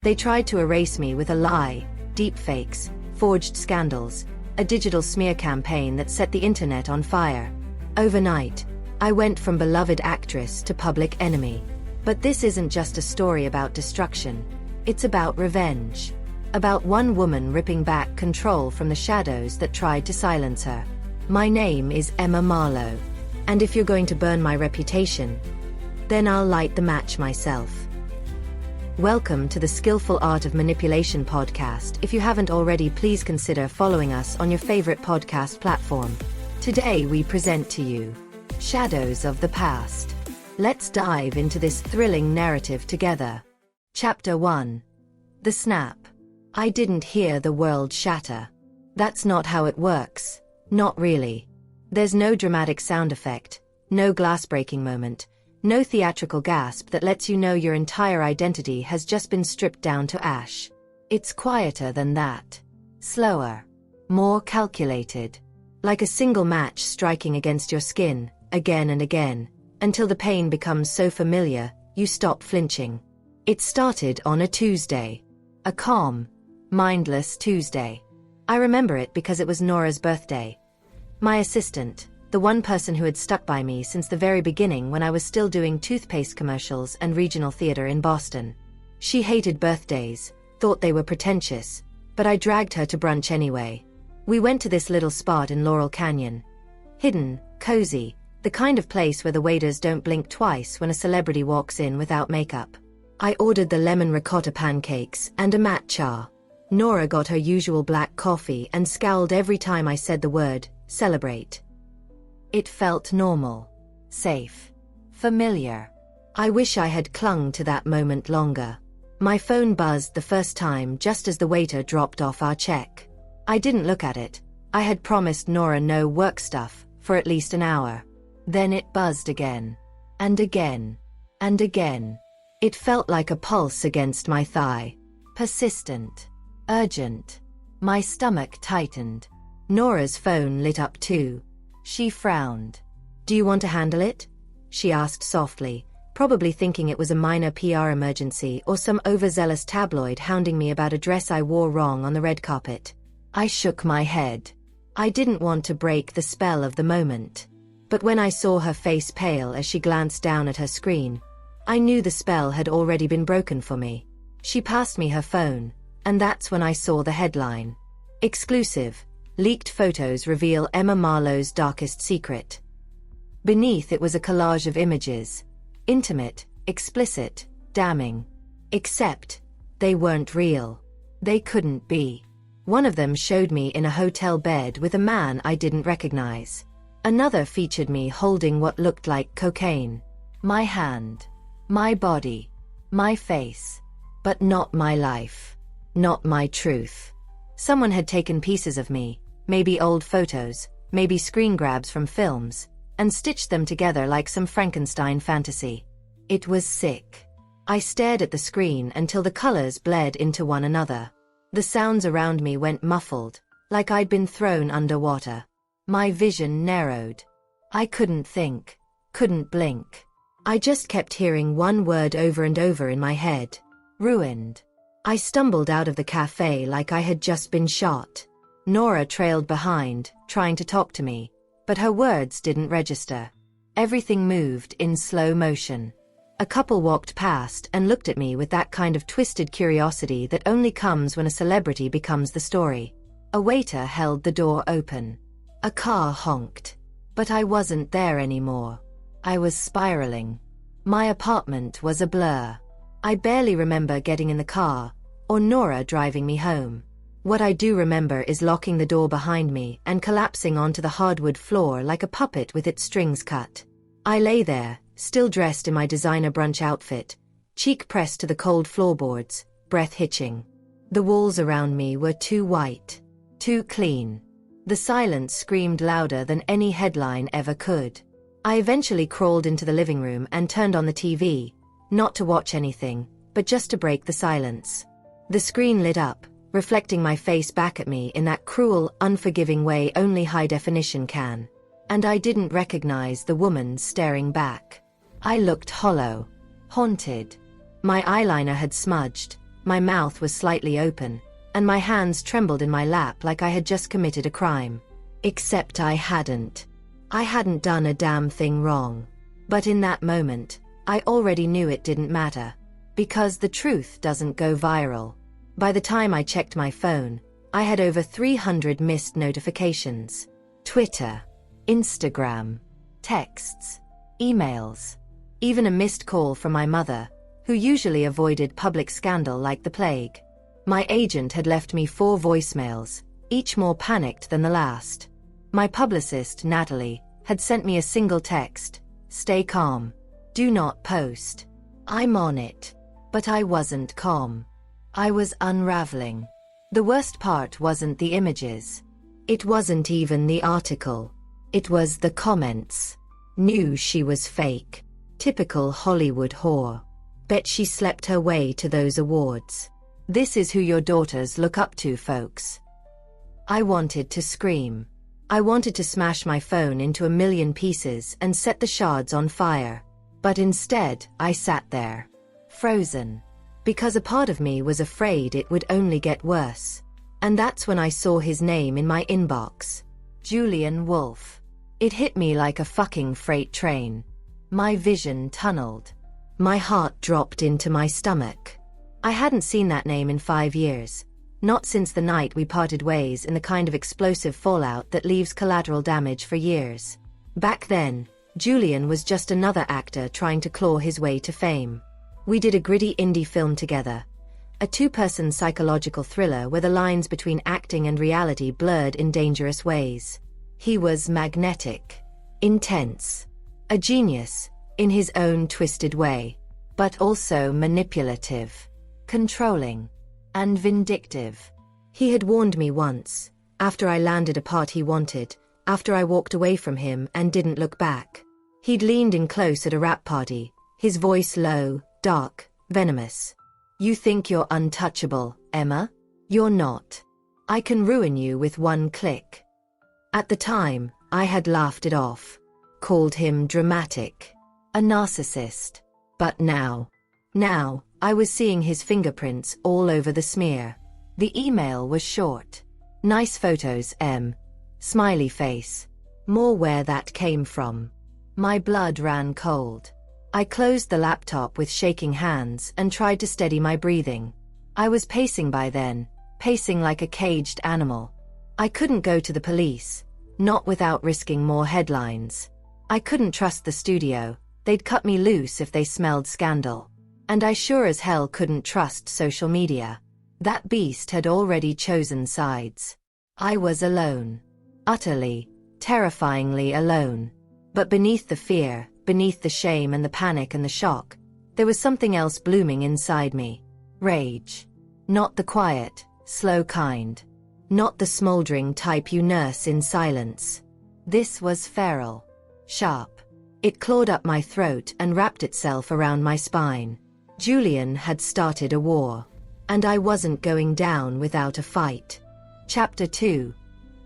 They tried to erase me with a lie, deepfakes, forged scandals, a digital smear campaign that set the internet on fire. Overnight, I went from beloved actress to public enemy. But this isn't just a story about destruction. It's about revenge. About one woman ripping back control from the shadows that tried to silence her. My name is Emma Marlowe. And if you're going to burn my reputation, then I'll light the match myself. Welcome to the Skillful Art of Manipulation podcast. If you haven't already, please consider following us on your favorite podcast platform. Today we present to you Shadows of the Past. Let's dive into this thrilling narrative together. Chapter 1. The Snap. I didn't hear the world shatter. That's not how it works. Not really. There's no dramatic sound effect, no glass-breaking moment, no theatrical gasp that lets you know your entire identity has just been stripped down to ash. It's quieter than that. Slower. More calculated. Like a single match striking against your skin, again and again, until the pain becomes so familiar, you stop flinching. It started on a Tuesday. A calm, mindless Tuesday. I remember it because it was Nora's birthday. My assistant, the one person who had stuck by me since the very beginning when I was still doing toothpaste commercials and regional theater in Boston. She hated birthdays, thought they were pretentious, but I dragged her to brunch anyway. We went to this little spot in Laurel Canyon. Hidden, cozy, the kind of place where the waiters don't blink twice when a celebrity walks in without makeup. I ordered the lemon ricotta pancakes and a matcha. Nora got her usual black coffee and scowled every time I said the word, celebrate. It felt normal, safe, familiar. I wish I had clung to that moment longer. My phone buzzed the first time just as the waiter dropped off our check. I didn't look at it. I had promised Nora no work stuff for at least an hour. Then it buzzed again. And again. And again. It felt like a pulse against my thigh. Persistent. Urgent. My stomach tightened. Nora's phone lit up too. She frowned. "Do you want to handle it?" she asked softly, probably thinking it was a minor PR emergency or some overzealous tabloid hounding me about a dress I wore wrong on the red carpet. I shook my head. I didn't want to break the spell of the moment. But when I saw her face pale as she glanced down at her screen, I knew the spell had already been broken for me. She passed me her phone, and that's when I saw the headline. Exclusive. Leaked photos reveal Emma Marlowe's darkest secret. Beneath it was a collage of images. Intimate, explicit, damning. Except, they weren't real. They couldn't be. One of them showed me in a hotel bed with a man I didn't recognize. Another featured me holding what looked like cocaine. My hand. My body. My face. But not my life. Not my truth. Someone had taken pieces of me, maybe old photos, maybe screen grabs from films, and stitched them together like some Frankenstein fantasy. It was sick. I stared at the screen until the colors bled into one another. The sounds around me went muffled, like I'd been thrown underwater. My vision narrowed. I couldn't think, couldn't blink. I just kept hearing one word over and over in my head. Ruined. I stumbled out of the cafe like I had just been shot. Nora trailed behind, trying to talk to me, but her words didn't register. Everything moved in slow motion. A couple walked past and looked at me with that kind of twisted curiosity that only comes when a celebrity becomes the story. A waiter held the door open. A car honked. But I wasn't there anymore. I was spiraling. My apartment was a blur. I barely remember getting in the car, or Nora driving me home. What I do remember is locking the door behind me and collapsing onto the hardwood floor like a puppet with its strings cut. I lay there, still dressed in my designer brunch outfit, cheek pressed to the cold floorboards, breath hitching. The walls around me were too white, too clean. The silence screamed louder than any headline ever could. I eventually crawled into the living room and turned on the TV, not to watch anything, but just to break the silence. The screen lit up, reflecting my face back at me in that cruel, unforgiving way only high definition can. And I didn't recognize the woman staring back. I looked hollow, haunted. My eyeliner had smudged, My mouth was slightly open, and my hands trembled in my lap like I had just committed a crime. Except I hadn't. I hadn't done a damn thing wrong. But in that moment, I already knew it didn't matter. Because the truth doesn't go viral. By the time I checked my phone, I had over 300 missed notifications. Twitter, Instagram, texts, emails, even a missed call from my mother, who usually avoided public scandal like the plague. My agent had left me 4 voicemails, each more panicked than the last. My publicist, Natalie, had sent me a single text: "Stay calm. Do not post." I'm on it. But I wasn't calm. I was unraveling. The worst part wasn't the images. It wasn't even the article. It was the comments. Knew she was fake. Typical Hollywood whore. Bet she slept her way to those awards. This is who your daughters look up to, folks. I wanted to scream. I wanted to smash my phone into a million pieces and set the shards on fire. But instead, I sat there. Frozen. Because a part of me was afraid it would only get worse. And that's when I saw his name in my inbox. Julian Wolfe. It hit me like a fucking freight train. My vision tunneled. My heart dropped into my stomach. I hadn't seen that name in 5 years. Not since the night we parted ways in the kind of explosive fallout that leaves collateral damage for years. Back then, Julian was just another actor trying to claw his way to fame. We did a gritty indie film together. A 2-person psychological thriller where the lines between acting and reality blurred in dangerous ways. He was magnetic. Intense. A genius, in his own twisted way. But also manipulative. Controlling. And vindictive. He had warned me once, after I landed a part he wanted, after I walked away from him and didn't look back. He'd leaned in close at a rap party, his voice low, dark, venomous. "You think you're untouchable, Emma? You're not. I can ruin you with one click." At the time, I had laughed it off. Called him dramatic. A narcissist. But now, I was seeing his fingerprints all over the smear. The email was short. "Nice photos, Em." Smiley face. More where that came from. My blood ran cold. I closed the laptop with shaking hands and tried to steady my breathing. I was pacing by then, pacing like a caged animal. I couldn't go to the police, not without risking more headlines. I couldn't trust the studio, they'd cut me loose if they smelled scandal. And I sure as hell couldn't trust social media. That beast had already chosen sides. I was alone. Utterly, terrifyingly alone. But beneath the fear, beneath the shame and the panic and the shock, there was something else blooming inside me. Rage. Not the quiet, slow kind. Not the smoldering type you nurse in silence. This was feral. Sharp. It clawed up my throat and wrapped itself around my spine. Julian had started a war. And I wasn't going down without a fight. Chapter 2.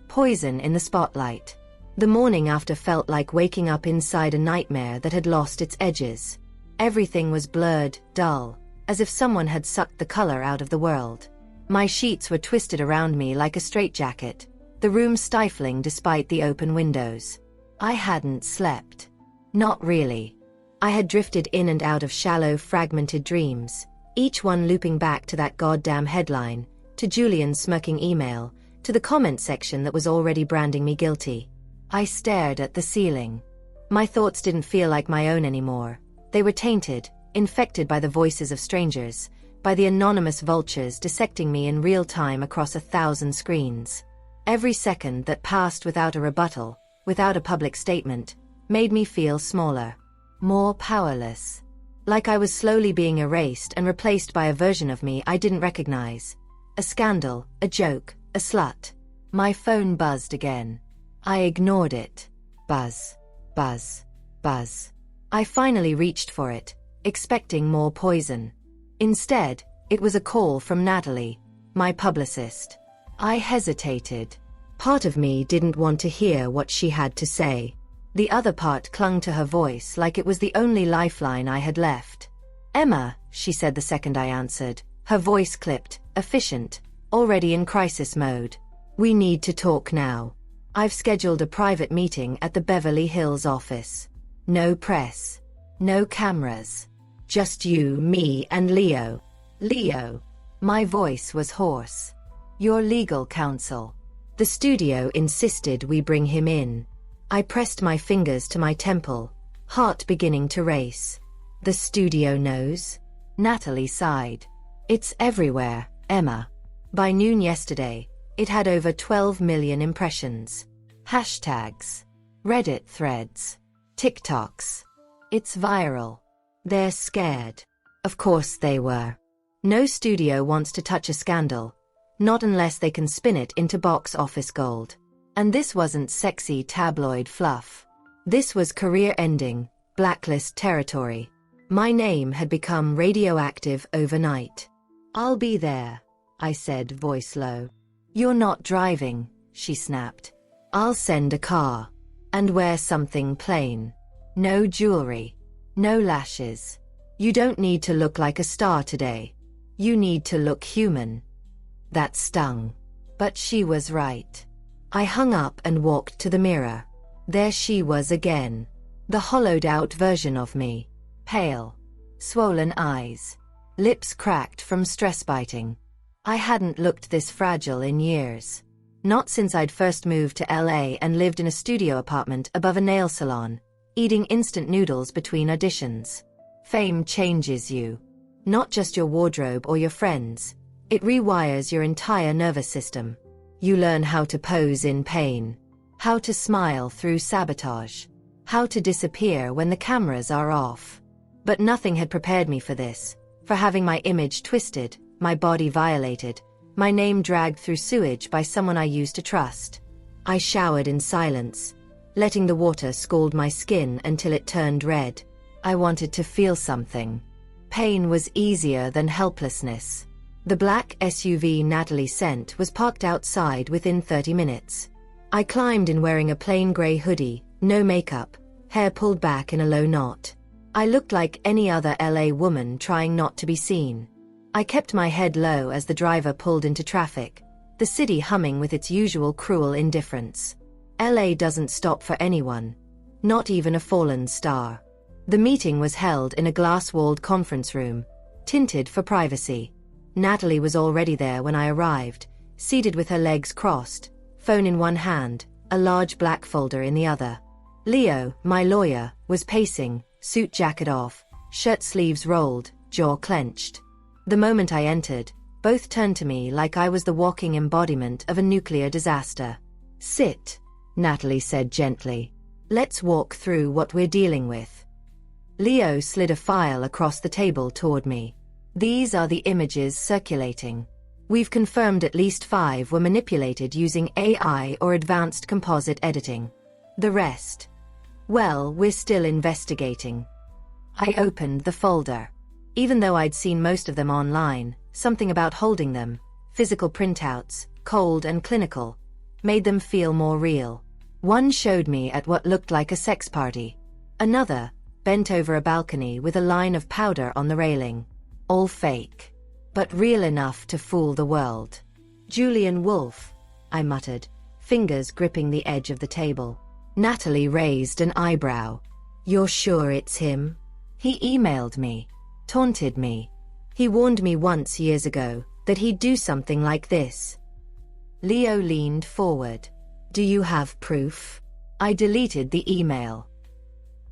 Poison in the spotlight. The morning after felt like waking up inside a nightmare that had lost its edges. Everything was blurred, dull, as if someone had sucked the color out of the world. My sheets were twisted around me like a straitjacket, the room stifling despite the open windows. I hadn't slept. Not really. I had drifted in and out of shallow, fragmented dreams, each one looping back to that goddamn headline, to Julian's smirking email, to the comment section that was already branding me guilty. I stared at the ceiling. My thoughts didn't feel like my own anymore. They were tainted, infected by the voices of strangers, by the anonymous vultures dissecting me in real time across 1,000 screens. Every second that passed without a rebuttal, without a public statement, made me feel smaller. More powerless. Like I was slowly being erased and replaced by a version of me I didn't recognize. A scandal, a joke, a slut. My phone buzzed again. I ignored it. Buzz. Buzz. Buzz. I finally reached for it, expecting more poison. Instead, it was a call from Natalie, my publicist. I hesitated. Part of me didn't want to hear what she had to say. The other part clung to her voice like it was the only lifeline I had left. "Emma," she said the second I answered, Her voice clipped, efficient, already in crisis mode. We need to talk now. I've scheduled a private meeting at the Beverly Hills office. No press. No cameras. Just you, me, and Leo. Leo. My voice was hoarse. Your legal counsel. The studio insisted we bring him in. I pressed my fingers to my temple, heart beginning to race. The studio knows? Natalie sighed. It's everywhere, Emma. By noon yesterday, it had over 12 million impressions. Hashtags. Reddit threads. TikToks. It's viral. They're scared. Of course they were. No studio wants to touch a scandal, not unless they can spin it into box office gold. And this wasn't sexy tabloid fluff. This was career-ending, blacklist territory. My name had become radioactive overnight. I'll be there, I said, voice low. You're not driving, she snapped. I'll send a car. And wear something plain. No jewelry. No lashes. You don't need to look like a star today. You need to look human. That stung. But she was right. I hung up and walked to the mirror. There she was again. The hollowed-out version of me. Pale. Swollen eyes. Lips cracked from stress biting. I hadn't looked this fragile in years. Not since I'd first moved to LA and lived in a studio apartment above a nail salon, eating instant noodles between auditions. Fame changes you. Not just your wardrobe or your friends. It rewires your entire nervous system. You learn how to pose in pain. How to smile through sabotage. How to disappear when the cameras are off. But nothing had prepared me for this. For having my image twisted, my body violated, my name dragged through sewage by someone I used to trust. I showered in silence, letting the water scald my skin until it turned red. I wanted to feel something. Pain was easier than helplessness. The black SUV Natalie sent was parked outside within 30 minutes. I climbed in wearing a plain gray hoodie, no makeup, hair pulled back in a low knot. I looked like any other LA woman trying not to be seen. I kept my head low as the driver pulled into traffic, the city humming with its usual cruel indifference. LA doesn't stop for anyone, not even a fallen star. The meeting was held in a glass-walled conference room, tinted for privacy. Natalie was already there when I arrived, seated with her legs crossed, phone in one hand, a large black folder in the other. Leo, my lawyer, was pacing, suit jacket off, shirt sleeves rolled, jaw clenched. The moment I entered, both turned to me like I was the walking embodiment of a nuclear disaster. Sit, Natalie said gently. Let's walk through what we're dealing with. Leo slid a file across the table toward me. These are the images circulating. We've confirmed at least 5 were manipulated using AI or advanced composite editing. The rest? Well, we're still investigating. I opened the folder. Even though I'd seen most of them online, something about holding them, physical printouts, cold and clinical, made them feel more real. One showed me at what looked like a sex party. Another, bent over a balcony with a line of powder on the railing. All fake. But real enough to fool the world. Julian Wolfe, I muttered, fingers gripping the edge of the table. Natalie raised an eyebrow. You're sure it's him? He emailed me. Taunted me. He warned me once years ago that he'd do something like this. Leo leaned forward. Do you have proof? I deleted the email.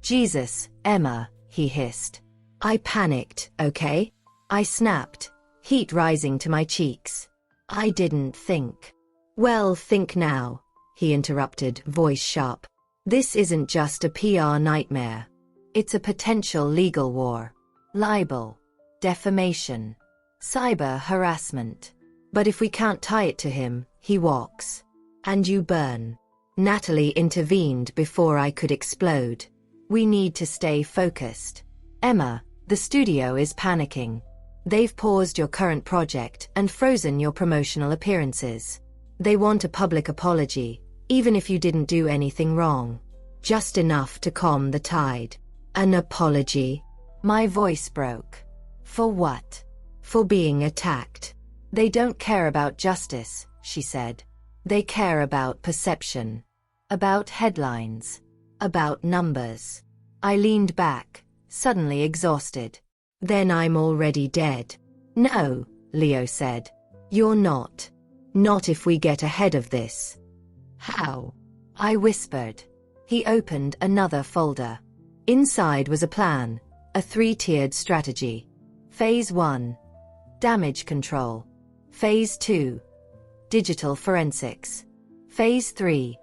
Jesus, Emma, he hissed. I panicked, okay? I snapped, heat rising to my cheeks. I didn't think. Well, think now, he interrupted, voice sharp. This isn't just a PR nightmare. It's a potential legal war. Libel. Defamation. Cyber harassment. But if we can't tie it to him, he walks. And you burn. Natalie intervened before I could explode. We need to stay focused. Emma, the studio is panicking. They've paused your current project and frozen your promotional appearances. They want a public apology, even if you didn't do anything wrong. Just enough to calm the tide. An apology? My voice broke. For what? For being attacked. They don't care about justice, she said. They care about perception. About headlines. About numbers. I leaned back, suddenly exhausted. Then I'm already dead. No, Leo said. You're not. Not if we get ahead of this. How? I whispered. He opened another folder. Inside was a plan, a 3-tiered strategy. Phase 1. Damage control. Phase 2. Digital forensics. Phase 3.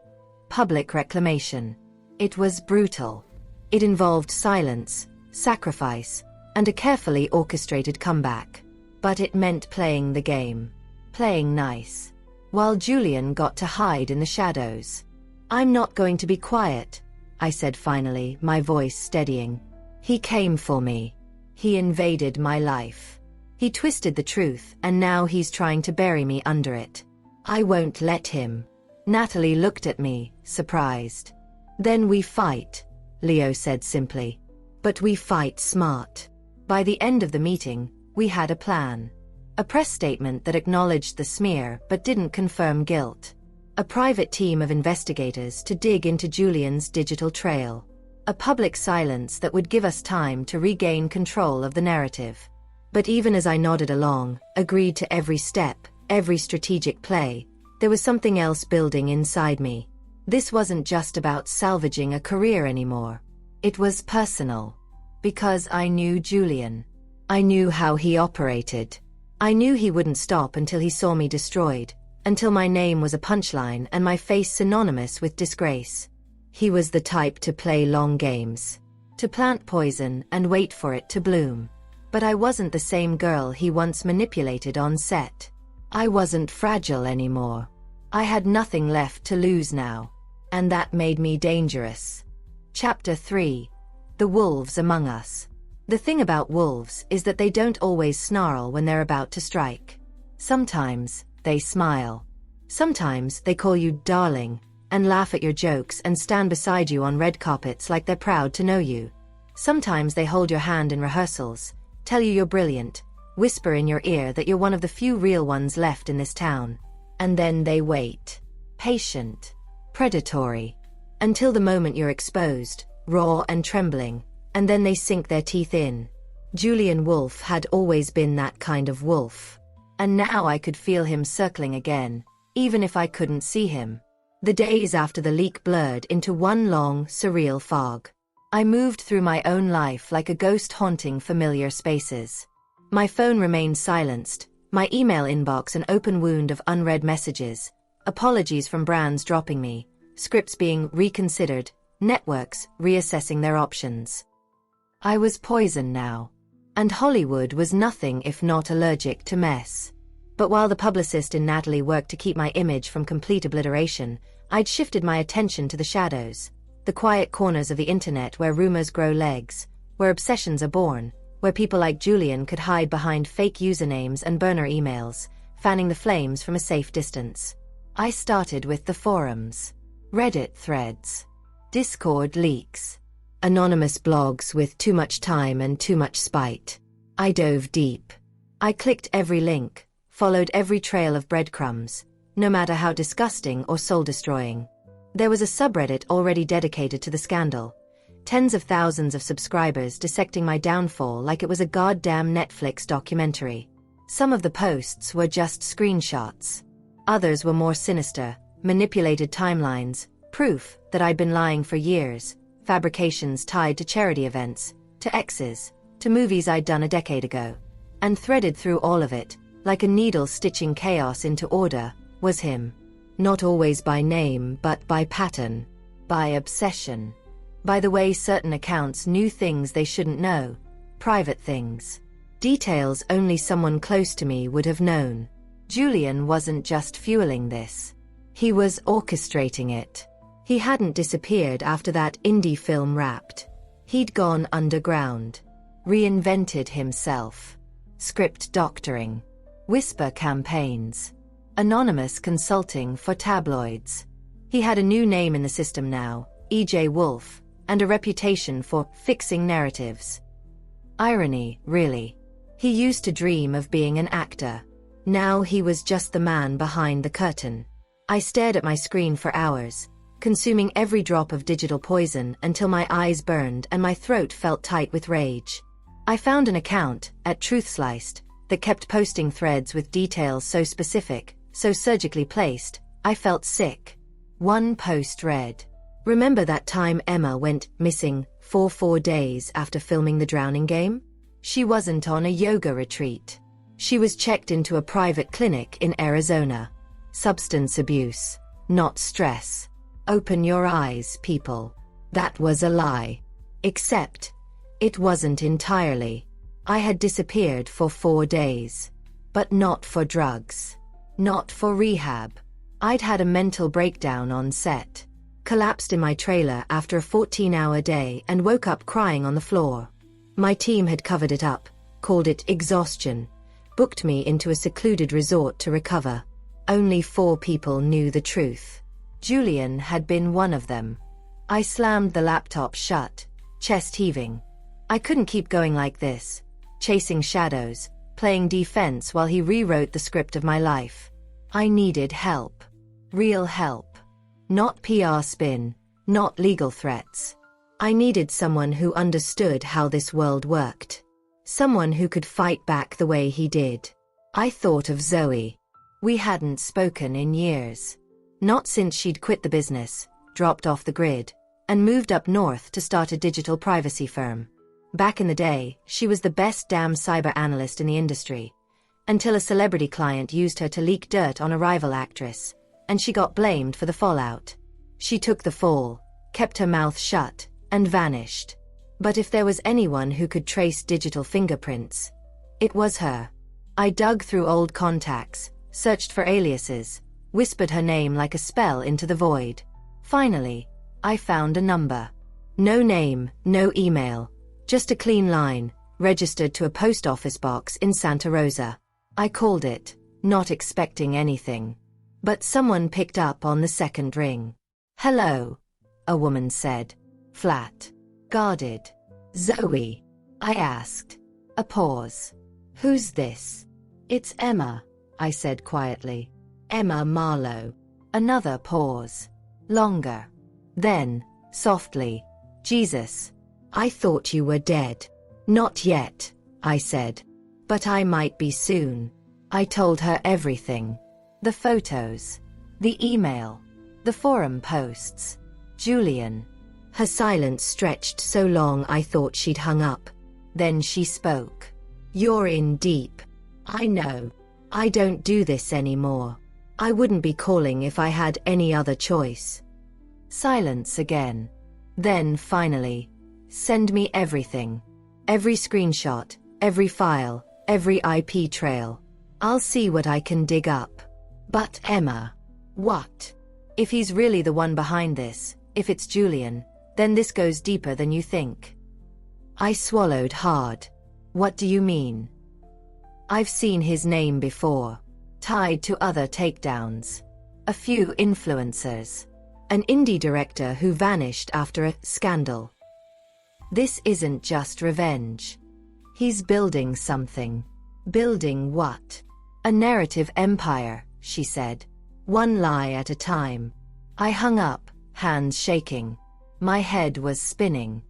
Public reclamation. It was brutal. It involved silence, sacrifice, and a carefully orchestrated comeback. But it meant playing the game. Playing nice. While Julian got to hide in the shadows. I'm not going to be quiet, I said finally, my voice steadying. He came for me. He invaded my life. He twisted the truth, and now he's trying to bury me under it. I won't let him. Natalie looked at me, surprised. Then we fight, Leo said simply. But we fight smart. By the end of the meeting, we had a plan. A press statement that acknowledged the smear but didn't confirm guilt. A private team of investigators to dig into Julian's digital trail. A public silence that would give us time to regain control of the narrative. But even as I nodded along, agreed to every step, every strategic play, there was something else building inside me. This wasn't just about salvaging a career anymore. It was personal. Because I knew Julian. I knew how he operated. I knew he wouldn't stop until he saw me destroyed, until my name was a punchline and my face synonymous with disgrace. He was the type to play long games. To plant poison and wait for it to bloom. But I wasn't the same girl he once manipulated on set. I wasn't fragile anymore. I had nothing left to lose now. And that made me dangerous. Chapter 3. The Wolves Among Us. The thing about wolves is that they don't always snarl when they're about to strike. Sometimes, they smile. Sometimes they call you darling, and laugh at your jokes and stand beside you on red carpets like they're proud to know you. Sometimes they hold your hand in rehearsals, tell you you're brilliant, whisper in your ear that you're one of the few real ones left in this town. And then they wait. Patient. Predatory. Until the moment you're exposed, raw and trembling, and then they sink their teeth in. Julian Wolfe had always been that kind of wolf. And now I could feel him circling again, even if I couldn't see him. The days after the leak blurred into one long, surreal fog. I moved through my own life like a ghost haunting familiar spaces. My phone remained silenced, my email inbox an open wound of unread messages, apologies from brands dropping me, scripts being reconsidered, networks reassessing their options. I was poison now. And Hollywood was nothing if not allergic to mess. But while the publicist in Natalie worked to keep my image from complete obliteration, I'd shifted my attention to the shadows, the quiet corners of the internet where rumors grow legs, where obsessions are born, where people like Julian could hide behind fake usernames and burner emails, fanning the flames from a safe distance. I started with the forums. Reddit threads. Discord leaks. Anonymous blogs with too much time and too much spite. I dove deep. I clicked every link, followed every trail of breadcrumbs, no matter how disgusting or soul-destroying. There was a subreddit already dedicated to the scandal. Tens of thousands of subscribers dissecting my downfall like it was a goddamn Netflix documentary. Some of the posts were just screenshots. Others were more sinister, manipulated timelines, proof that I'd been lying for years, fabrications tied to charity events, to exes, to movies I'd done a decade ago. And threaded through all of it, like a needle stitching chaos into order, was him. Not always by name but by pattern. By obsession. By the way certain accounts knew things they shouldn't know. Private things. Details only someone close to me would have known. Julian wasn't just fueling this. He was orchestrating it. He hadn't disappeared after that indie film Wrapped. He'd gone underground. Reinvented himself. Script doctoring. Whisper campaigns. Anonymous consulting for tabloids. He had a new name in the system now, E.J. Wolfe, and a reputation for fixing narratives. Irony, really. He used to dream of being an actor. Now he was just the man behind the curtain. I stared at my screen for hours, consuming every drop of digital poison until my eyes burned and my throat felt tight with rage. I found an account, at TruthSliced, that kept posting threads with details so specific, so surgically placed, I felt sick. One post read, "Remember that time Emma went missing for 4 days after filming The Drowning Game? She wasn't on a yoga retreat. She was checked into a private clinic in Arizona. Substance abuse, not stress. Open your eyes, people." That was a lie. Except, it wasn't entirely. I had disappeared for 4 days. But not for drugs. Not for rehab. I'd had a mental breakdown on set. Collapsed in my trailer after a 14-hour day and woke up crying on the floor. My team had covered it up, called it exhaustion, booked me into a secluded resort to recover. Only 4 people knew the truth. Julian had been one of them. I slammed the laptop shut, chest heaving. I couldn't keep going like this, chasing shadows, playing defense while he rewrote the script of my life. I needed help. Real help. Not PR spin, not legal threats. I needed someone who understood how this world worked. Someone who could fight back the way he did. I thought of Zoe. We hadn't spoken in years. Not since she'd quit the business, dropped off the grid, and moved up north to start a digital privacy firm. Back in the day, she was the best damn cyber analyst in the industry. Until a celebrity client used her to leak dirt on a rival actress, and she got blamed for the fallout. She took the fall, kept her mouth shut, and vanished. But if there was anyone who could trace digital fingerprints, it was her. I dug through old contacts, searched for aliases, whispered her name like a spell into the void. Finally, I found a number. No name, no email, just a clean line, registered to a post office box in Santa Rosa. I called it, not expecting anything. But someone picked up on the second ring. "Hello," a woman said. Flat. Guarded. "Zoe?" I asked. A pause. "Who's this?" "It's Emma," I said quietly. "Emma Marlowe." Another pause. Longer. Then, softly, "Jesus, I thought you were dead." "Not yet," I said. "But I might be soon." I told her everything. The photos. The email. The forum posts. Julian. Her silence stretched so long I thought she'd hung up. Then she spoke. "You're in deep. I know. I don't do this anymore. I wouldn't be calling if I had any other choice." Silence again. Then finally, "Send me everything. Every screenshot, every file, every IP trail. I'll see what I can dig up." "But Emma." "What?" "If he's really the one behind this, if it's Julian, then this goes deeper than you think." I swallowed hard. "What do you mean?" "I've seen his name before. Tied to other takedowns. A few influencers. An indie director who vanished after a scandal. This isn't just revenge. He's building something." "Building what?" "A narrative empire," she said. "One lie at a time." I hung up, hands shaking. My head was spinning.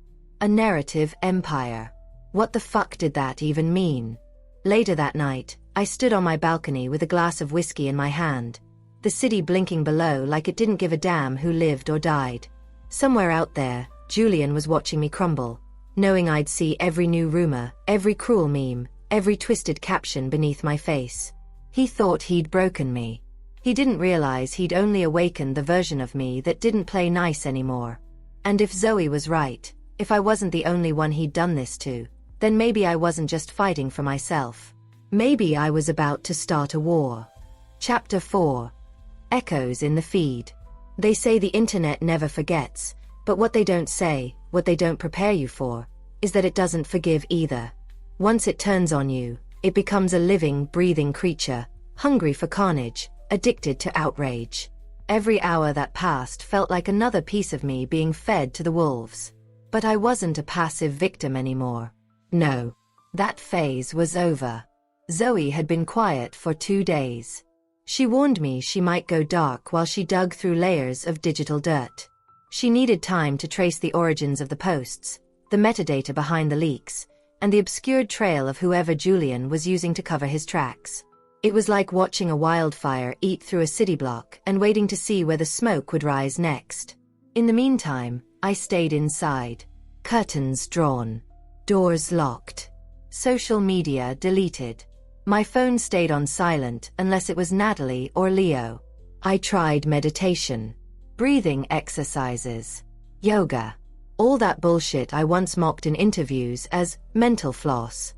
A narrative empire. What the fuck did that even mean? Later that night, I stood on my balcony with a glass of whiskey in my hand, the city blinking below like it didn't give a damn who lived or died. Somewhere out there, Julian was watching me crumble, knowing I'd see every new rumor, every cruel meme, every twisted caption beneath my face. He thought he'd broken me. He didn't realize he'd only awakened the version of me that didn't play nice anymore. And if Zoe was right, if I wasn't the only one he'd done this to, then maybe I wasn't just fighting for myself. Maybe I was about to start a war. Chapter 4. Echoes in the feed. They say the internet never forgets, but what they don't say, what they don't prepare you for, is that it doesn't forgive either. Once it turns on you, it becomes a living, breathing creature, hungry for carnage, addicted to outrage. Every hour that passed felt like another piece of me being fed to the wolves. But I wasn't a passive victim anymore. No. That phase was over. Zoe had been quiet for 2 days. She warned me she might go dark while she dug through layers of digital dirt. She needed time to trace the origins of the posts, the metadata behind the leaks, and the obscured trail of whoever Julian was using to cover his tracks. It was like watching a wildfire eat through a city block and waiting to see where the smoke would rise next. In the meantime, I stayed inside. Curtains drawn. Doors locked. Social media deleted. My phone stayed on silent unless it was Natalie or Leo. I tried meditation, breathing exercises, yoga, all that bullshit I once mocked in interviews as mental floss.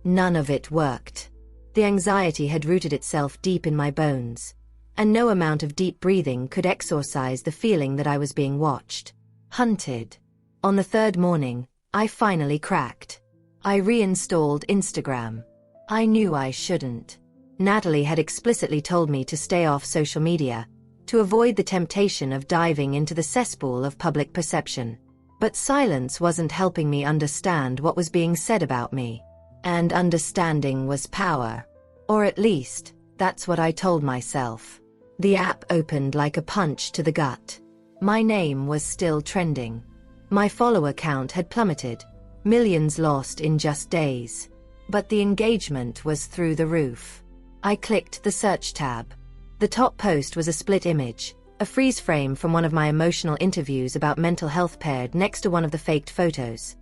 None of it worked. The anxiety had rooted itself deep in my bones, and no amount of deep breathing could exorcise the feeling that I was being watched, hunted. On the 3rd morning, I finally cracked. I reinstalled Instagram. I knew I shouldn't. Natalie had explicitly told me to stay off social media, to avoid the temptation of diving into the cesspool of public perception. But silence wasn't helping me understand what was being said about me. And understanding was power. Or at least, that's what I told myself. The app opened like a punch to the gut. My name was still trending. My follower count had plummeted, millions lost in just days. But the engagement was through the roof. I clicked the search tab. The top post was a split image, a freeze frame from one of my emotional interviews about mental health paired next to one of the faked photos.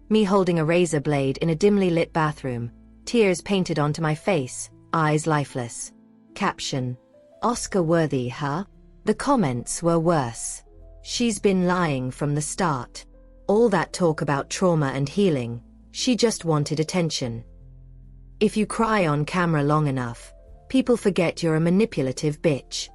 Me holding a razor blade in a dimly lit bathroom, tears painted onto my face, eyes lifeless. Caption: Oscar-worthy, huh? The comments were worse. She's been lying from the start. All that talk about trauma and healing, she just wanted attention. If you cry on camera long enough, people forget you're a manipulative bitch.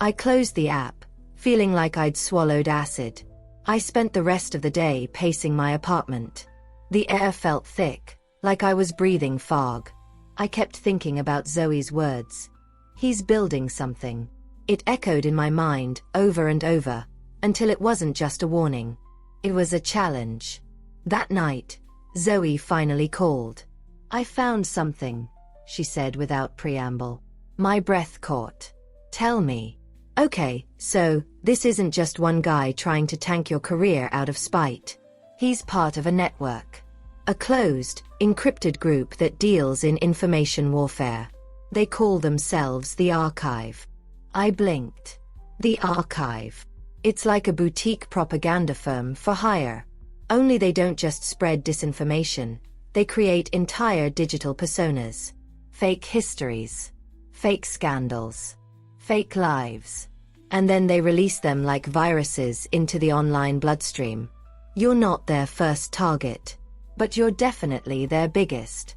I closed the app, feeling like I'd swallowed acid. I spent the rest of the day pacing my apartment. The air felt thick, like I was breathing fog. I kept thinking about Zoe's words. He's building something. It echoed in my mind over and over, until it wasn't just a warning. It was a challenge. That night, Zoe finally called. I found something, she said without preamble. My breath caught. Tell me. Okay, so, this isn't just one guy trying to tank your career out of spite. He's part of a network. A closed, encrypted group that deals in information warfare. They call themselves the Archive. I blinked. The Archive. It's like a boutique propaganda firm for hire. Only they don't just spread disinformation. They create entire digital personas. Fake histories. Fake scandals. Fake lives. And then they release them like viruses into the online bloodstream. You're not their first target, but you're definitely their biggest.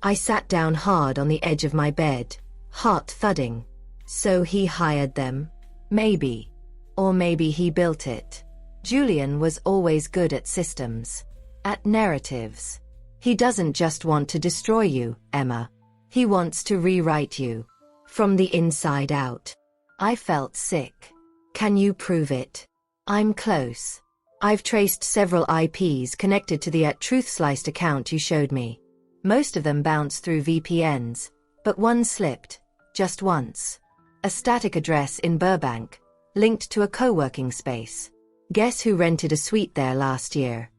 I sat down hard on the edge of my bed, heart thudding. So he hired them? Maybe. Or maybe he built it. Julian was always good at systems. At narratives. He doesn't just want to destroy you, Emma. He wants to rewrite you. From the inside out. I felt sick. Can you prove it? I'm close. I've traced several IPs connected to the @TruthSliced account you showed me. Most of them bounced through VPNs, but one slipped, just once. A static address in Burbank, linked to a co-working space. Guess who rented a suite there last year?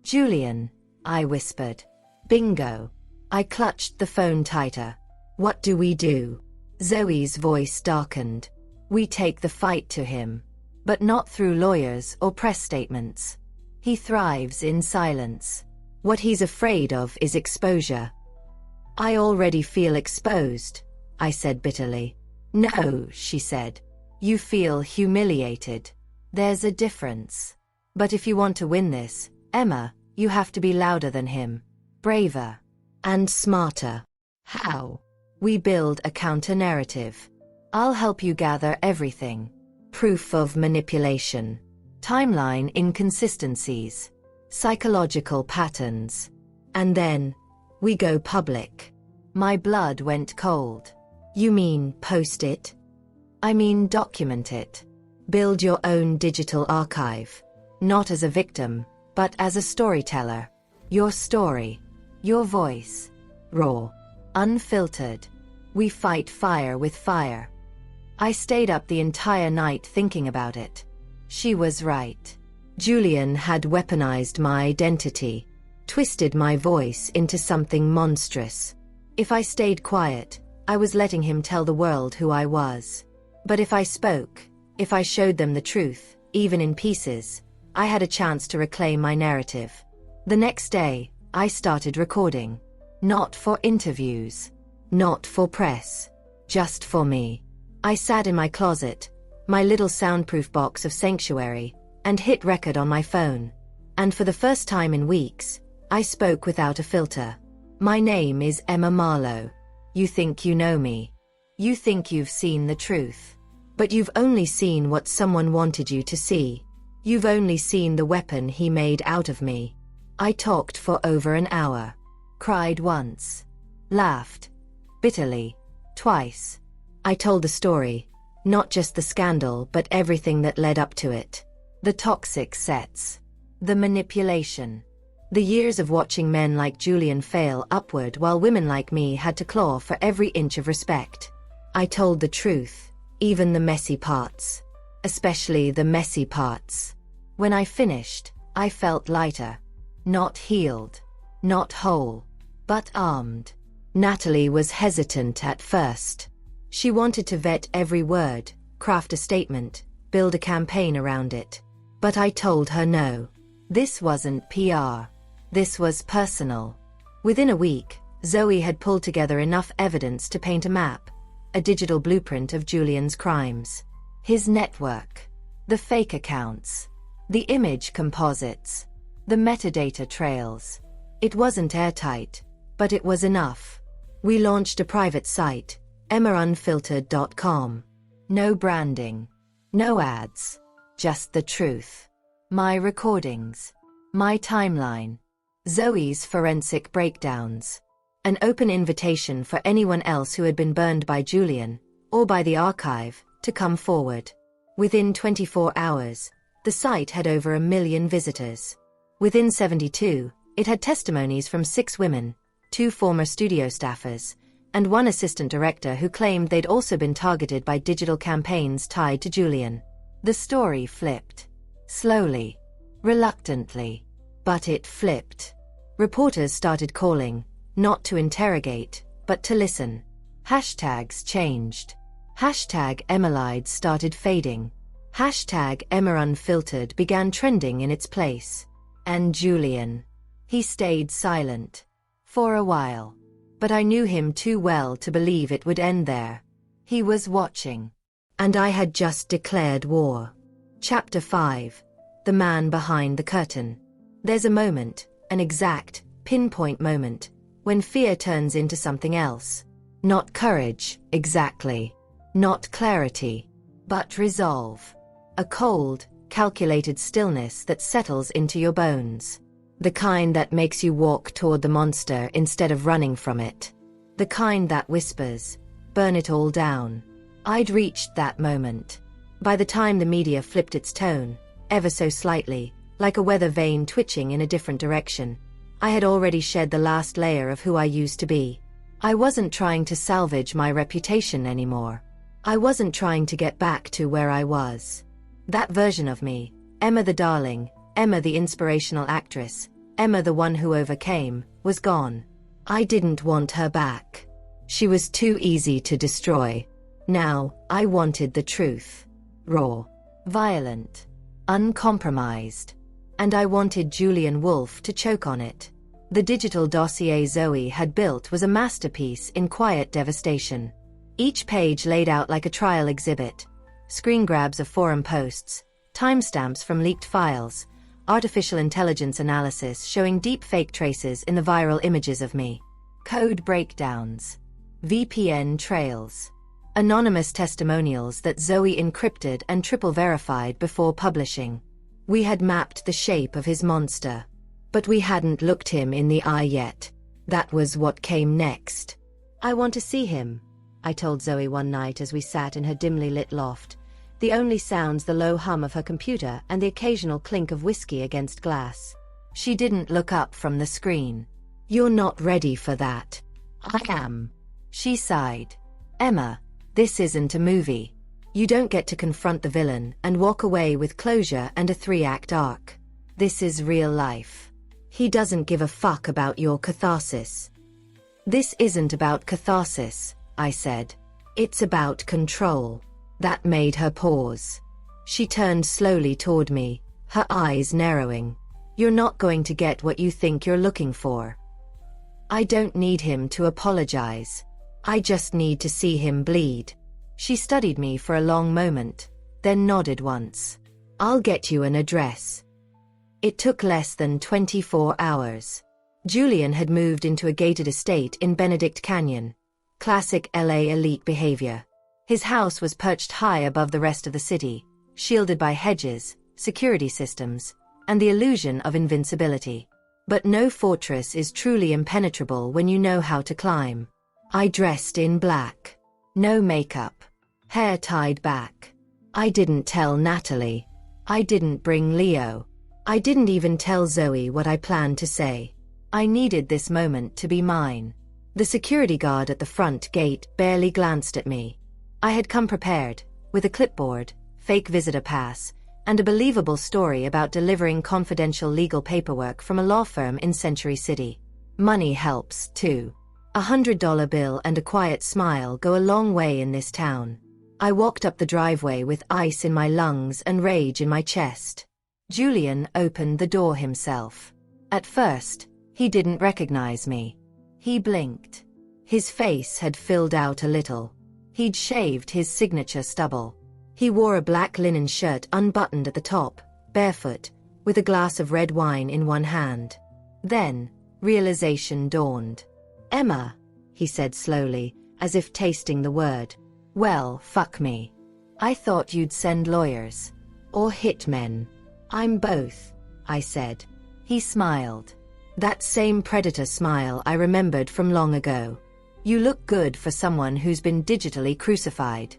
Julian, I whispered. Bingo. I clutched the phone tighter. What do we do? Zoe's voice darkened. We take the fight to him. But not through lawyers or press statements. He thrives in silence. What he's afraid of is exposure. I already feel exposed, I said bitterly. No, she said. You feel humiliated. There's a difference. But if you want to win this, Emma, you have to be louder than him. Braver. And smarter. How? We build a counter-narrative. I'll help you gather everything. Proof of manipulation. Timeline inconsistencies. Psychological patterns. And then, we go public. My blood went cold. You mean post it? I mean document it. Build your own digital archive. Not as a victim, but as a storyteller. Your story. Your voice. Raw. Unfiltered. We fight fire with fire. I stayed up the entire night thinking about it. She was right. Julian had weaponized my identity, twisted my voice into something monstrous. If I stayed quiet, I was letting him tell the world who I was. But if I spoke, if I showed them the truth, even in pieces, I had a chance to reclaim my narrative. The next day, I started recording. Not for interviews. Not for press. Just for me. I sat in my closet, my little soundproof box of sanctuary, and hit record on my phone. And for the first time in weeks, I spoke without a filter. My name is Emma Marlowe. You think you know me. You think you've seen the truth. But you've only seen what someone wanted you to see. You've only seen the weapon he made out of me. I talked for over an hour. Cried once. Laughed. Bitterly. Twice. I told the story. Not just the scandal, but everything that led up to it. The toxic sets. The manipulation. The years of watching men like Julian fail upward while women like me had to claw for every inch of respect. I told the truth, even the messy parts. Especially the messy parts. When I finished, I felt lighter. Not healed. Not whole. But armed. Natalie was hesitant at first. She wanted to vet every word, craft a statement, build a campaign around it. But I told her no. This wasn't PR. This was personal. Within a week, Zoe had pulled together enough evidence to paint a map, a digital blueprint of Julian's crimes. His network. The fake accounts. The image composites. The metadata trails. It wasn't airtight, but it was enough. We launched a private site, emmaunfiltered.com. No branding. No ads. Just the truth. My recordings. My timeline. Zoe's forensic breakdowns. An open invitation for anyone else who had been burned by Julian, or by the archive, to come forward. Within 24 hours, the site had over 1 million visitors. Within 72, it had testimonies from 6 women, 2 former studio staffers, and 1 assistant director who claimed they'd also been targeted by digital campaigns tied to Julian. The story flipped. Slowly. Reluctantly. But it flipped. Reporters started calling, not to interrogate, but to listen. Hashtags changed. Hashtag Emmalide started fading. Hashtag EmmaUnfiltered began trending in its place. And Julian. He stayed silent. For a while. But I knew him too well to believe it would end there. He was watching. And I had just declared war. Chapter 5. The Man Behind the Curtain. There's a moment, an exact, pinpoint moment, when fear turns into something else. Not courage, exactly. Not clarity. But resolve. A cold, calculated stillness that settles into your bones. The kind that makes you walk toward the monster instead of running from it. The kind that whispers, burn it all down. I'd reached that moment. By the time the media flipped its tone, ever so slightly, like a weather vane twitching in a different direction, I had already shed the last layer of who I used to be. I wasn't trying to salvage my reputation anymore. I wasn't trying to get back to where I was. That version of me, Emma the darling, Emma the inspirational actress, Emma the one who overcame, was gone. I didn't want her back. She was too easy to destroy. Now, I wanted the truth. Raw. Violent. Uncompromised. And I wanted Julian Wolfe to choke on it. The digital dossier Zoe had built was a masterpiece in quiet devastation. Each page laid out like a trial exhibit. Screen grabs of forum posts, timestamps from leaked files, artificial intelligence analysis showing deepfake traces in the viral images of me. Code breakdowns. VPN trails. Anonymous testimonials that Zoe encrypted and triple verified before publishing. We had mapped the shape of his monster. But we hadn't looked him in the eye yet. That was what came next. I want to see him, I told Zoe one night as we sat in her dimly lit loft, the only sounds the low hum of her computer and the occasional clink of whiskey against glass. She didn't look up from the screen. You're not ready for that. I am. She sighed. Emma, this isn't a movie. You don't get to confront the villain and walk away with closure and a 3-act arc. This is real life. He doesn't give a fuck about your catharsis. This isn't about catharsis, I said. It's about control. That made her pause. She turned slowly toward me, her eyes narrowing. You're not going to get what you think you're looking for. I don't need him to apologize. I just need to see him bleed. She studied me for a long moment, then nodded once. I'll get you an address. It took less than 24 hours. Julian had moved into a gated estate in Benedict Canyon. Classic LA elite behavior. His house was perched high above the rest of the city, shielded by hedges, security systems, and the illusion of invincibility. But no fortress is truly impenetrable when you know how to climb. I dressed in black. No makeup. Hair tied back. I didn't tell Natalie. I didn't bring Leo. I didn't even tell Zoe what I planned to say. I needed this moment to be mine. The security guard at the front gate barely glanced at me. I had come prepared, with a clipboard, fake visitor pass, and a believable story about delivering confidential legal paperwork from a law firm in Century City. Money helps, too. $100 bill and a quiet smile go a long way in this town. I walked up the driveway with ice in my lungs and rage in my chest. Julian opened the door himself. At first, he didn't recognize me. He blinked. His face had filled out a little. He'd shaved his signature stubble. He wore a black linen shirt unbuttoned at the top, barefoot, with a glass of red wine in one hand. Then, realization dawned. Emma, he said slowly, as if tasting the word. Well, fuck me. I thought you'd send lawyers. Or hitmen. I'm both, I said. He smiled. That same predator smile I remembered from long ago. You look good for someone who's been digitally crucified.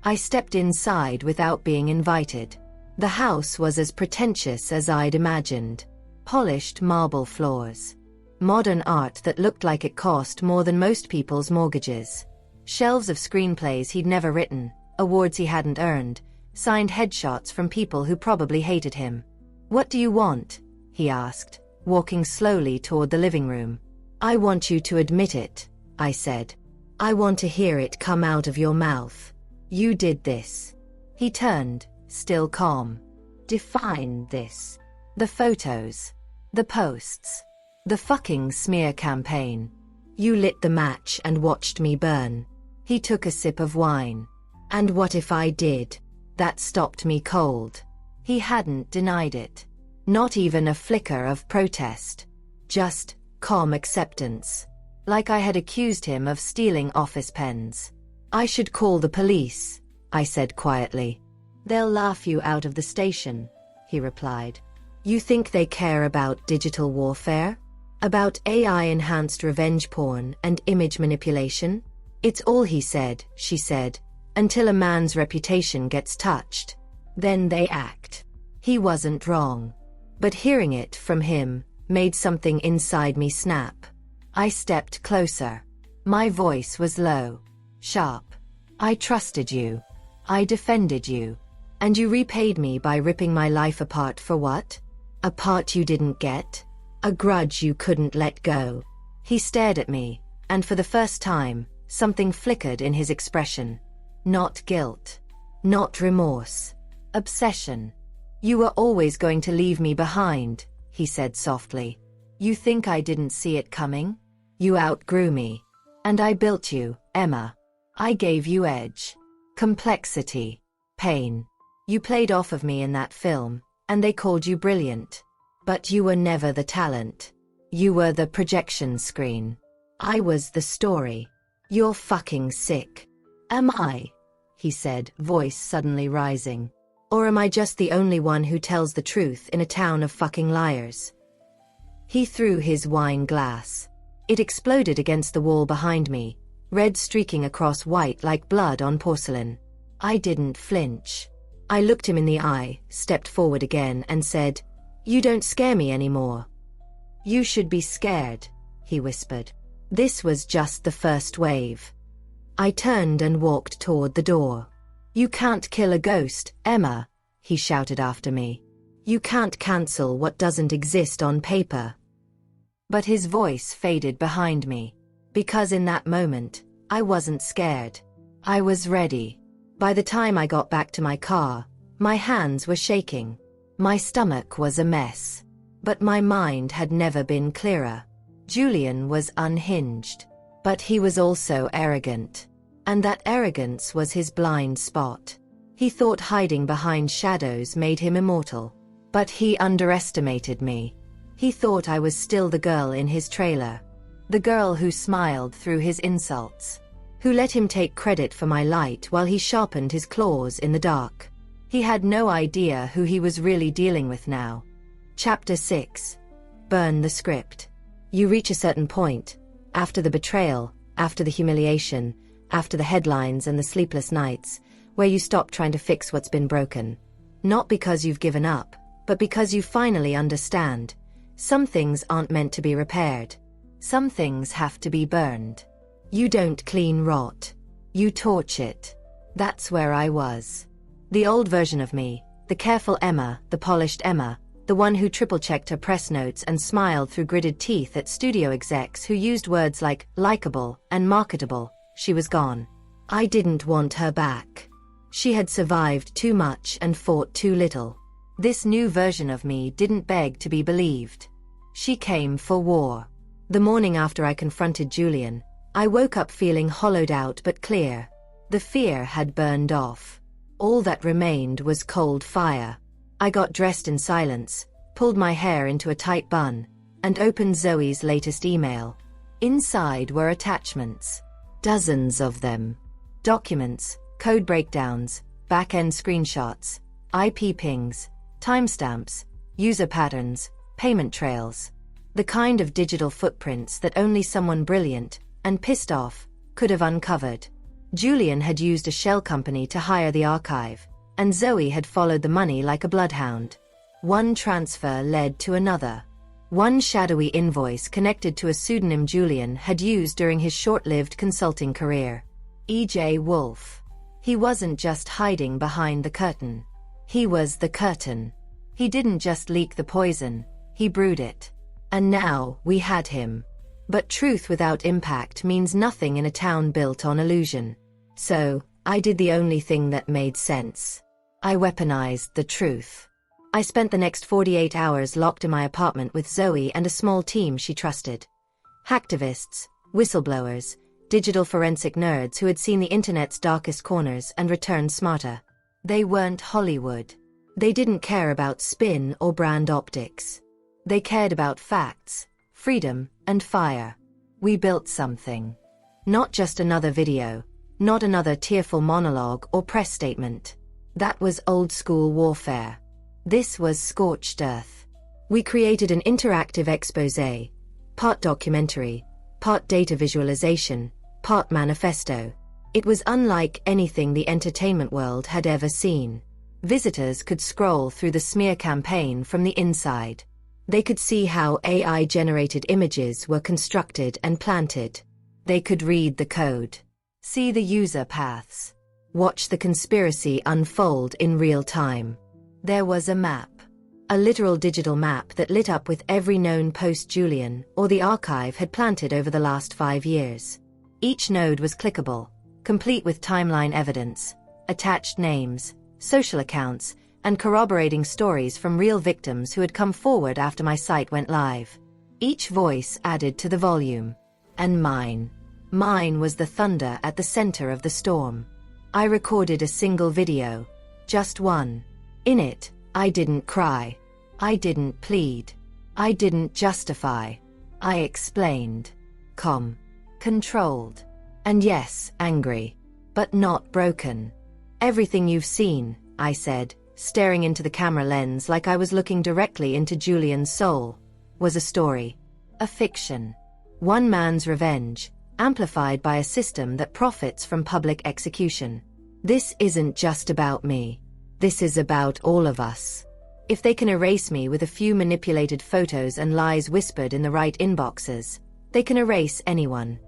I stepped inside without being invited. The house was as pretentious as I'd imagined. Polished marble floors. Modern art that looked like it cost more than most people's mortgages. Shelves of screenplays he'd never written, awards he hadn't earned, signed headshots from people who probably hated him. What do you want? He asked, walking slowly toward the living room. I want you to admit it, I said. I want to hear it come out of your mouth. You did this. He turned, still calm. Define this. The photos. The posts. The fucking smear campaign. You lit the match and watched me burn. He took a sip of wine. And what if I did? That stopped me cold. He hadn't denied it. Not even a flicker of protest. Just calm acceptance. Like I had accused him of stealing office pens. I should call the police, I said quietly. They'll laugh you out of the station, he replied. You think they care about digital warfare? About AI-enhanced revenge porn and image manipulation? It's all he said, she said, until a man's reputation gets touched. Then they act. He wasn't wrong. But hearing it from him made something inside me snap. I stepped closer. My voice was low, sharp. I trusted you. I defended you. And you repaid me by ripping my life apart for what? A part you didn't get? A grudge you couldn't let go? He stared at me, and for the first time, something flickered in his expression. Not guilt. Not remorse. Obsession. You were always going to leave me behind, he said softly. You think I didn't see it coming? You outgrew me. And I built you, Emma. I gave you edge. Complexity. Pain. You played off of me in that film, and they called you brilliant. But you were never the talent. You were the projection screen. I was the story. You're fucking sick. Am I? He said, voice suddenly rising. Or am I just the only one who tells the truth in a town of fucking liars? He threw his wine glass. It exploded against the wall behind me, red streaking across white like blood on porcelain. I didn't flinch. I looked him in the eye, stepped forward again, and said, You don't scare me anymore. You should be scared, he whispered. This was just the first wave. I turned and walked toward the door. You can't kill a ghost, Emma, he shouted after me. You can't cancel what doesn't exist on paper. But his voice faded behind me. Because in that moment, I wasn't scared. I was ready. By the time I got back to my car, my hands were shaking. My stomach was a mess. But my mind had never been clearer. Julian was unhinged. But he was also arrogant. And that arrogance was his blind spot. He thought hiding behind shadows made him immortal. But he underestimated me. He thought I was still the girl in his trailer. The girl who smiled through his insults. Who let him take credit for my light while he sharpened his claws in the dark. He had no idea who he was really dealing with now. Chapter 6. Burn the script. You reach a certain point, after the betrayal, after the humiliation, after the headlines and the sleepless nights, where you stop trying to fix what's been broken. Not because you've given up, but because you finally understand. Some things aren't meant to be repaired. Some things have to be burned. You don't clean rot. You torch it. That's where I was. The old version of me, the careful Emma, the polished Emma, the one who triple-checked her press notes and smiled through gritted teeth at studio execs who used words like likable and marketable, she was gone. I didn't want her back. She had survived too much and fought too little. This new version of me didn't beg to be believed. She came for war. The morning after I confronted Julian, I woke up feeling hollowed out but clear. The fear had burned off. All that remained was cold fire. I got dressed in silence, pulled my hair into a tight bun, and opened Zoe's latest email. Inside were attachments. Dozens of them. Documents, code breakdowns, back-end screenshots, IP pings, timestamps, user patterns, payment trails. The kind of digital footprints that only someone brilliant and pissed off could have uncovered. Julian had used a shell company to hire the archive, and Zoe had followed the money like a bloodhound. One transfer led to another. One shadowy invoice connected to a pseudonym Julian had used during his short-lived consulting career. E.J. Wolfe. He wasn't just hiding behind the curtain. He was the curtain. He didn't just leak the poison, he brewed it. And now, we had him. But truth without impact means nothing in a town built on illusion. So, I did the only thing that made sense. I weaponized the truth. I spent the next 48 hours locked in my apartment with Zoe and a small team she trusted. Hacktivists, whistleblowers, digital forensic nerds who had seen the internet's darkest corners and returned smarter. They weren't Hollywood. They didn't care about spin or brand optics. They cared about facts, freedom, and fire. We built something. Not just another video, not another tearful monologue or press statement. That was old-school warfare. This was scorched earth. We created an interactive exposé, part documentary, part data visualization, part manifesto. It was unlike anything the entertainment world had ever seen. Visitors could scroll through the smear campaign from the inside. They could see how AI-generated images were constructed and planted. They could read the code, see the user paths, watch the conspiracy unfold in real time. There was a map. A literal digital map that lit up with every known post Julian or the archive had planted over the last 5 years. Each node was clickable, complete with timeline evidence, attached names, social accounts, and corroborating stories from real victims who had come forward after my site went live. Each voice added to the volume. And mine. Mine was the thunder at the center of the storm. I recorded a single video. Just one. In it, I didn't cry. I didn't plead. I didn't justify. I explained. Controlled. And yes, angry. But not broken. Everything you've seen, I said, staring into the camera lens like I was looking directly into Julian's soul, was a story. A fiction. One man's revenge, amplified by a system that profits from public execution. This isn't just about me. This is about all of us. If they can erase me with a few manipulated photos and lies whispered in the right inboxes, They can erase anyone.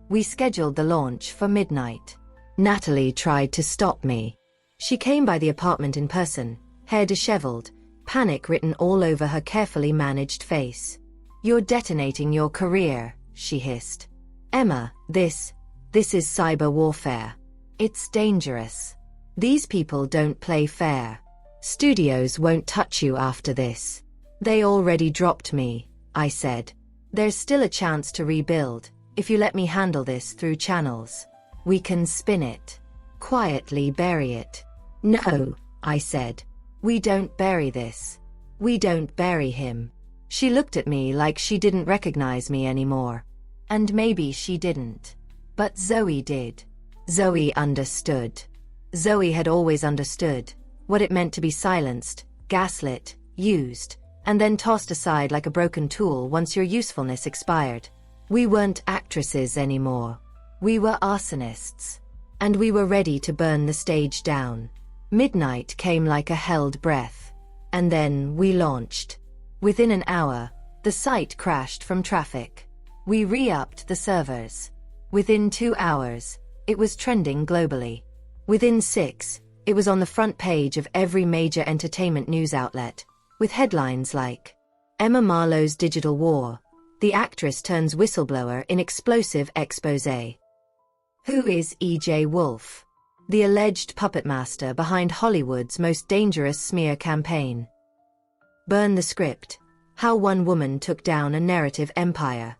We scheduled the launch for midnight. Natalie tried to stop me. She came by the apartment in person, hair disheveled, panic written all over her carefully managed face. "You're detonating your career," she hissed. "Emma, this is cyber warfare. It's dangerous. These people don't play fair. Studios won't touch you after this." "They already dropped me," I said. "There's still a chance to rebuild, if you let me handle this through channels. We can spin it. Quietly bury it." "No," I said. "We don't bury this. We don't bury him." She looked at me like she didn't recognize me anymore. And maybe she didn't. But Zoe did. Zoe understood. Zoe had always understood what it meant to be silenced, gaslit, used, and then tossed aside like a broken tool once your usefulness expired. We weren't actresses anymore. We were arsonists. And we were ready to burn the stage down. Midnight came like a held breath. And then we launched. Within an hour, the site crashed from traffic. We re-upped the servers. Within 2 hours, it was trending globally. Within 6, it was on the front page of every major entertainment news outlet, with headlines like, "Emma Marlowe's Digital War. The actress turns whistleblower in explosive exposé." Who is E.J. Wolf? The alleged puppet master behind Hollywood's most dangerous smear campaign. Burn the script. How one woman took down a narrative empire.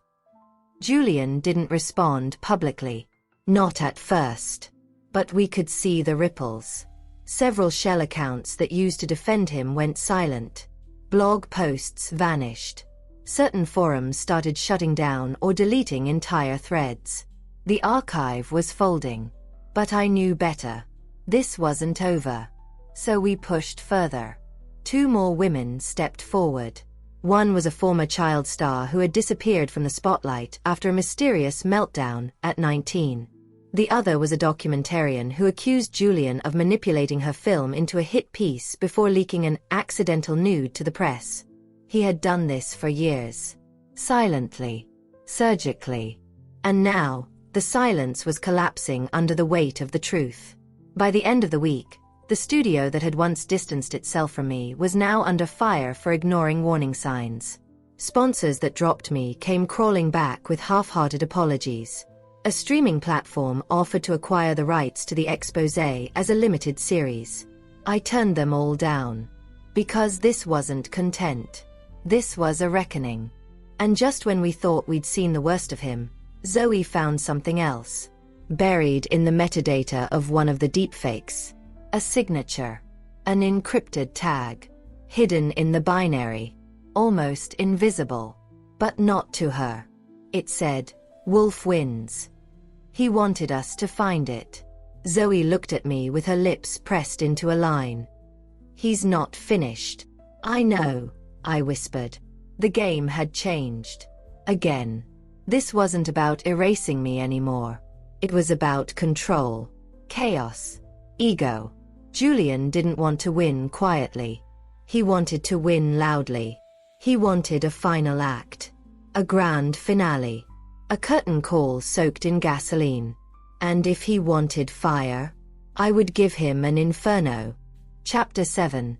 Julian didn't respond publicly. Not at first. But we could see the ripples. Several shell accounts that used to defend him went silent. Blog posts vanished. Certain forums started shutting down or deleting entire threads. The archive was folding. But I knew better. This wasn't over. So we pushed further. 2 more women stepped forward. One was a former child star who had disappeared from the spotlight after a mysterious meltdown at 19. The other was a documentarian who accused Julian of manipulating her film into a hit piece before leaking an accidental nude to the press. He had done this for years. Silently. Surgically. And now, the silence was collapsing under the weight of the truth. By the end of the week, the studio that had once distanced itself from me was now under fire for ignoring warning signs. Sponsors that dropped me came crawling back with half-hearted apologies. A streaming platform offered to acquire the rights to the exposé as a limited series. I turned them all down. Because this wasn't content. This was a reckoning. And just when we thought we'd seen the worst of him, Zoe found something else. Buried in the metadata of one of the deepfakes. A signature. An encrypted tag. Hidden in the binary. Almost invisible. But not to her. It said, "Wolf wins." He wanted us to find it. Zoe looked at me with her lips pressed into a line. "He's not finished." "I know," I whispered. The game had changed. Again. This wasn't about erasing me anymore. It was about control. Chaos. Ego. Julian didn't want to win quietly. He wanted to win loudly. He wanted a final act. A grand finale. A curtain call soaked in gasoline. And if he wanted fire, I would give him an inferno. Chapter 7.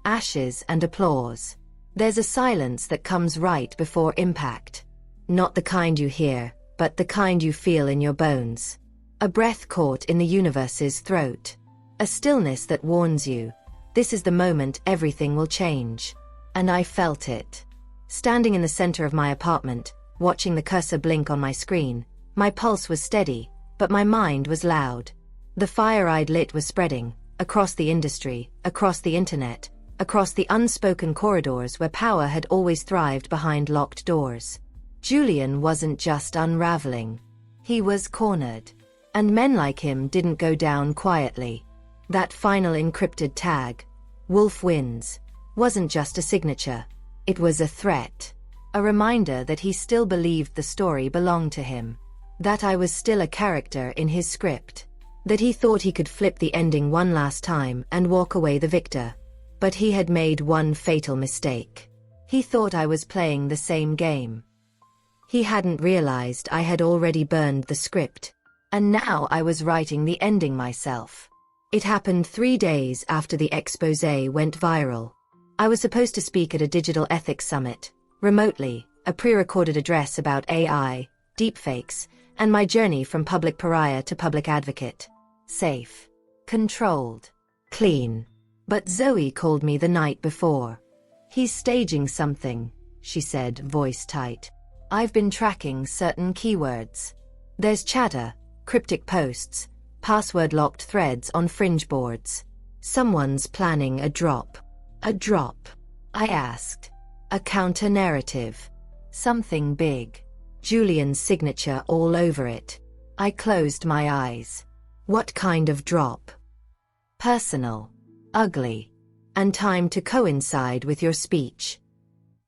Ashes and applause. There's a silence that comes right before impact. Not the kind you hear, but the kind you feel in your bones. A breath caught in the universe's throat. A stillness that warns you, this is the moment everything will change. And I felt it. Standing in the center of my apartment, watching the cursor blink on my screen, my pulse was steady, but my mind was loud. The fire I'd lit was spreading, across the industry, across the internet, across the unspoken corridors where power had always thrived behind locked doors. Julian wasn't just unraveling. He was cornered. And men like him didn't go down quietly. That final encrypted tag, "Wolf wins," wasn't just a signature. It was a threat. A reminder that he still believed the story belonged to him. That I was still a character in his script. That he thought he could flip the ending one last time and walk away the victor. But he had made one fatal mistake. He thought I was playing the same game. He hadn't realized I had already burned the script. And now I was writing the ending myself. It happened 3 days after the exposé went viral. I was supposed to speak at a digital ethics summit, remotely, a pre-recorded address about AI, deepfakes, and my journey from public pariah to public advocate. Safe. Controlled. Clean. But Zoe called me the night before. "He's staging something," she said, voice tight. "I've been tracking certain keywords. There's chatter, cryptic posts, password-locked threads on fringe boards. Someone's planning a drop." "A drop?" I asked. "A counter-narrative. Something big. Julian's signature all over it." I closed my eyes. "What kind of drop?" "Personal. Ugly. And timed to coincide with your speech."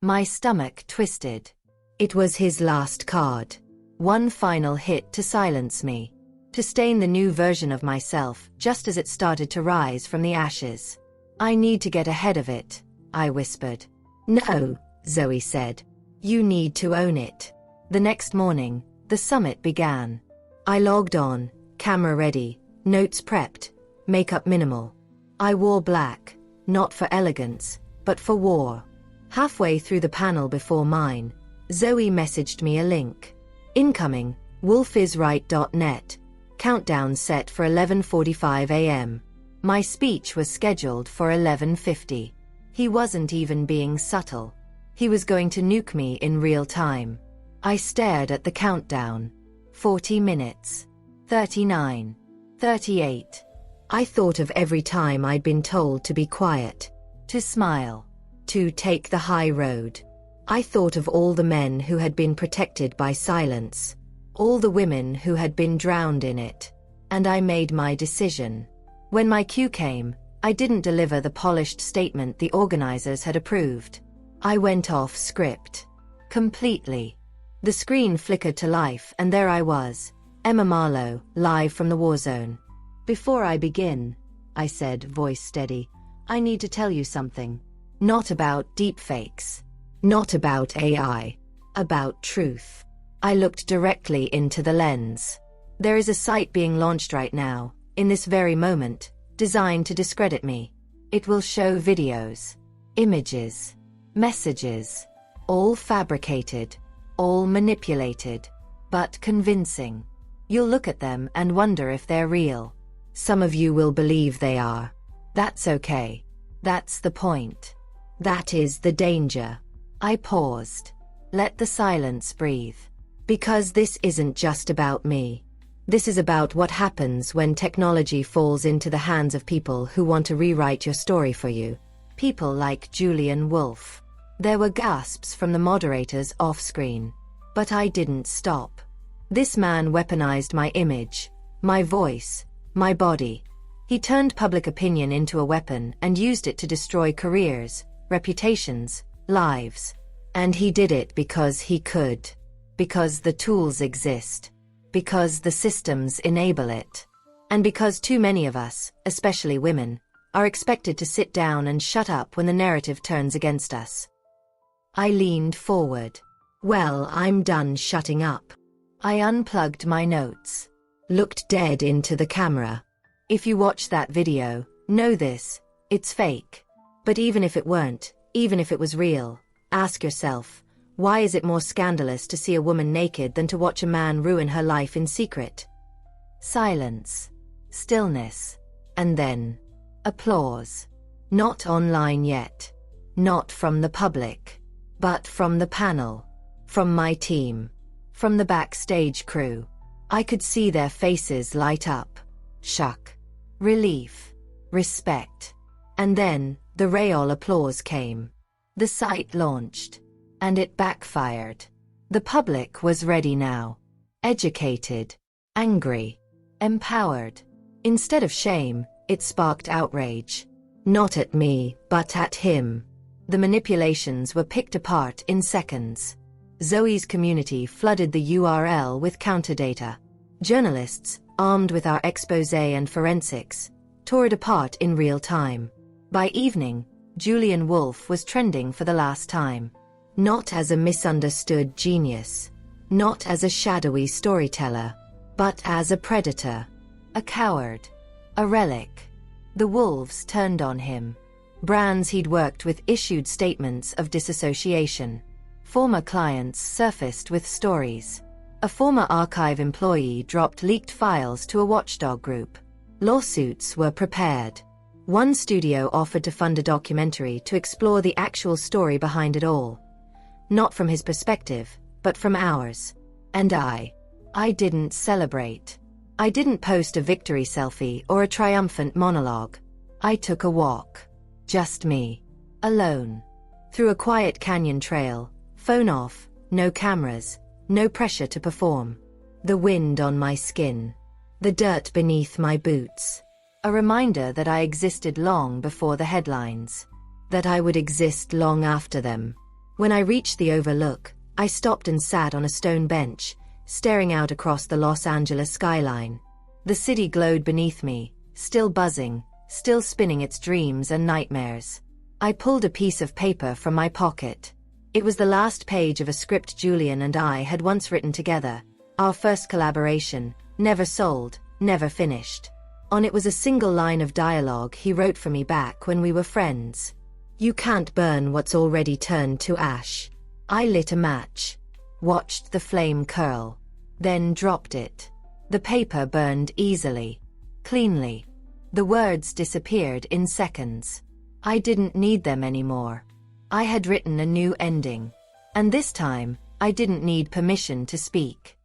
My stomach twisted. It was his last card. One final hit to silence me. To stain the new version of myself just as it started to rise from the ashes. "I need to get ahead of it," I whispered. "No," Zoe said. "You need to own it." The next morning, the summit began. I logged on, camera ready, notes prepped, makeup minimal. I wore black, not for elegance, but for war. Halfway through the panel before mine, Zoe messaged me a link. "Incoming, wolfisright.net. Countdown set for 11:45 a.m. My speech was scheduled for 11:50. He wasn't even being subtle. He was going to nuke me in real time. I stared at the countdown. 40 minutes. 39. 38. I thought of every time I'd been told to be quiet, to smile, to take the high road. I thought of all the men who had been protected by silence, all the women who had been drowned in it. And I made my decision. When my cue came, I didn't deliver the polished statement the organizers had approved. I went off script. Completely. The screen flickered to life and there I was, Emma Marlowe, live from the war zone. "Before I begin," I said, voice steady, "I need to tell you something. Not about deepfakes. Not about AI. About truth." I looked directly into the lens. "There is a site being launched right now, in this very moment, designed to discredit me. It will show videos, images, messages, all fabricated, all manipulated, but convincing. You'll look at them and wonder if they're real. Some of you will believe they are. That's okay. That's the point. That is the danger." I paused. Let the silence breathe. Because this isn't just about me. This is about what happens when technology falls into the hands of people who want to rewrite your story for you. People like Julian Wolfe. There were gasps from the moderators off-screen. But I didn't stop. This man weaponized my image, my voice, my body. He turned public opinion into a weapon and used it to destroy careers, reputations, lives. And he did it because he could. Because the tools exist. Because the systems enable it. And because too many of us, especially women, are expected to sit down and shut up when the narrative turns against us. I leaned forward. "Well, I'm done shutting up." I unplugged my notes. Looked dead into the camera. "If you watch that video, know this, it's fake. But even if it weren't, even if it was real, ask yourself, why is it more scandalous to see a woman naked than to watch a man ruin her life in secret?" Silence. Stillness. And then applause. Not online yet. Not from the public. But from the panel. From my team. From the backstage crew. I could see their faces light up. Shock. Relief. Respect. And then, the real applause came. The site launched. And it backfired. The public was ready now. Educated. Angry. Empowered. Instead of shame, it sparked outrage. Not at me, but at him. The manipulations were picked apart in seconds. Zoe's community flooded the URL with counterdata. Journalists, armed with our exposé and forensics, tore it apart in real time. By evening, Julian Wolfe was trending for the last time. Not as a misunderstood genius, Not as a shadowy storyteller, but as a predator. A coward. A relic. The wolves turned on him. Brands he'd worked with issued statements of disassociation. Former clients surfaced with stories. A former archive employee dropped leaked files to a watchdog group. Lawsuits were prepared. One studio offered to fund a documentary to explore the actual story behind it all. Not from his perspective, but from ours. And I didn't celebrate. I didn't post a victory selfie or a triumphant monologue. I took a walk. Just me. Alone. Through a quiet canyon trail, phone off, no cameras, no pressure to perform. The wind on my skin. The dirt beneath my boots. A reminder that I existed long before the headlines. That I would exist long after them. When I reached the overlook, I stopped and sat on a stone bench, staring out across the Los Angeles skyline. The city glowed beneath me, still buzzing, still spinning its dreams and nightmares. I pulled a piece of paper from my pocket. It was the last page of a script Julian and I had once written together, our first collaboration, never sold, never finished. On it was a single line of dialogue he wrote for me back when we were friends. "You can't burn what's already turned to ash." I lit a match, watched the flame curl, then dropped it. The paper burned easily, cleanly. The words disappeared in seconds. I didn't need them anymore. I had written a new ending. And this time, I didn't need permission to speak.